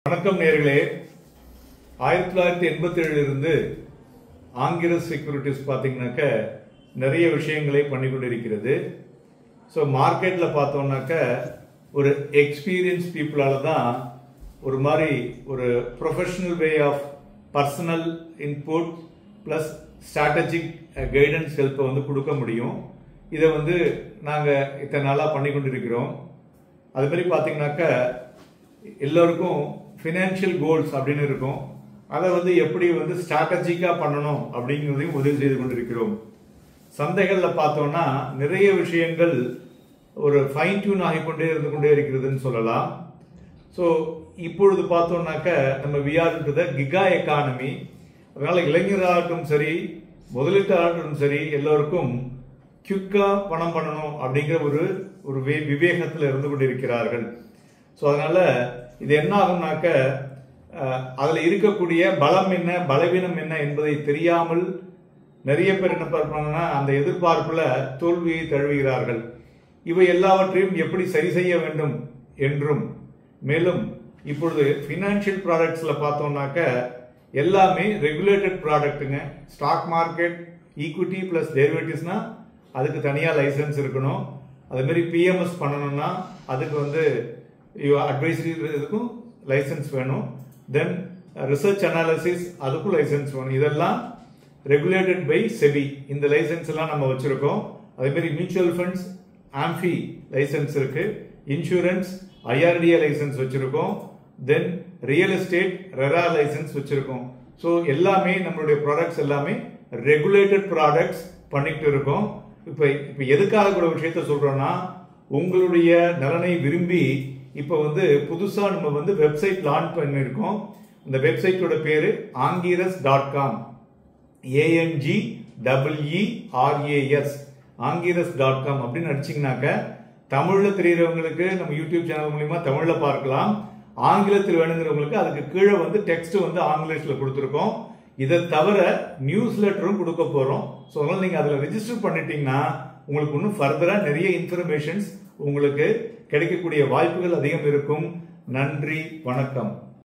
வணக்கம் நேயர்களே. 1987 இருந்து ஆங்கிரஸ் செக்யூரிட்டிஸ் பார்த்தீங்கன்னாக்க நிறைய விஷயங்களை பண்ணி கொண்டிருக்கிறது. ஸோ மார்க்கெட்டில் பார்த்தோம்னாக்க ஒரு எக்ஸ்பீரியன்ஸ் பீப்புளால தான் ஒரு மாதிரி ஒரு professional way of personal input plus strategic guidance ஹெல்ப்பை கொடுக்க முடியும். இதை நாங்கள் இத்தனை நாளாக பண்ணி கொண்டிருக்கிறோம். அது மாதிரி பார்த்தீங்கன்னாக்க எல்லோருக்கும் ஃபினான்ஷியல் கோல்ஸ் அப்படின்னு இருக்கும். அதை எப்படி ஸ்ட்ராட்டஜிக்காக பண்ணணும் அப்படிங்கிறதையும் உதவி செய்து கொண்டிருக்கிறோம். சந்தைகளில் பார்த்தோம்னா நிறைய விஷயங்கள் ஒரு ஃபைன் டியூன் ஆகிக்கொண்டே இருந்து கொண்டே இருக்கிறதுன்னு சொல்லலாம். ஸோ இப்பொழுது பார்த்தோம்னாக்க நம்ம விஆர்ன்றது கிகா எக்கானமி. அதனால இளைஞராகட்டும் சரி, முதலீட்டாளர்களும் சரி, எல்லோருக்கும் குயிக்காக பணம் பண்ணணும் அப்படிங்கிற ஒரு விவேகத்தில் இருந்து கொண்டிருக்கிறார்கள். ஸோ அதனால இது என்ன ஆகும்னாக்க அதில் இருக்கக்கூடிய பலம் என்ன பலவீனம் என்ன என்பதை தெரியாமல் நிறைய பேர் என்ன பார்ப்பாங்கன்னா அந்த எதிர்பார்ப்புல தோல்வியை தழுவுகிறார்கள். இவை எல்லாவற்றையும் எப்படி சரி செய்ய வேண்டும் என்றும், மேலும் இப்பொழுது ஃபினான்ஷியல் ப்ராடக்ட்ஸ்ல பார்த்தோம்னாக்க எல்லாமே ரெகுலேட்டட் ப்ராடக்ட்டுங்க. ஸ்டாக் மார்க்கெட், ஈக்விட்டி பிளஸ் டெரிவேட்டிவ்ஸ்னா அதுக்கு தனியாக லைசன்ஸ் இருக்கணும். அது மாதிரி பிஎம்எஸ் பண்ணணும்னா அதுக்கு அட்வைசரி இதுக்கும் லைசன்ஸ் வேணும். தென் ரிசர்ச் அனாலிசிஸ் அதுக்கும் லைசன்ஸ் வேணும். இதெல்லாம் ரெகுலேட்டட் பை செபி. இந்த லைசன்ஸ் எல்லாம் நம்ம வச்சிருக்கோம். அதே மாதிரி மியூச்சுவல் ஃபண்ட்ஸ் ஆம்பி லைசன்ஸ் இருக்கு. இன்சூரன்ஸ் ஐஆர்டிஏ லைசன்ஸ் வச்சிருக்கோம். தென் ரியல் எஸ்டேட் ரெரா லைசன்ஸ் வச்சிருக்கோம். ஸோ எல்லாமே நம்மளுடைய ப்ராடக்ட்ஸ் எல்லாமே ரெகுலேட்டட் ப்ராடக்ட்ஸ் பண்ணிட்டு இருக்கோம். இப்போ எதுக்காக கூட விஷயத்த சொல்றோம்னா, உங்களுடைய நலனை விரும்பி இப்போ புதுசா நம்ம வெப்சைட் லான்ச் பண்ணிருக்கோம். இந்த வெப்சைட்டோட பேரு angiras.com. ANGEERAS angiras.com அப்படின்னு அடிச்சீங்கன்னாக்க தமிழ்ல தெரியறவங்களுக்கு நம்ம யூடியூப் சேனல் மூலமா தமிழ்ல பார்க்கலாம். ஆங்கிலத்தில் வேணுங்கிறவங்களுக்கு அதுக்கு கீழே டெக்ஸ்ட் ஆங்கிலத்துல கொடுத்துருக்கோம். இதை தவிர நியூஸ் லெட்டரும் கொடுக்க போறோம். ஸோ அதனால நீங்க அதுல ரெஜிஸ்டர் பண்ணிட்டீங்கன்னா உங்களுக்கு இன்னும் ஃபர்தரா நிறைய இன்ஃபர்மேஷன்ஸ் உங்களுக்கு கிடைக்கக்கூடிய வாய்ப்புகள் அதிகம் இருக்கும். நன்றி, வணக்கம்.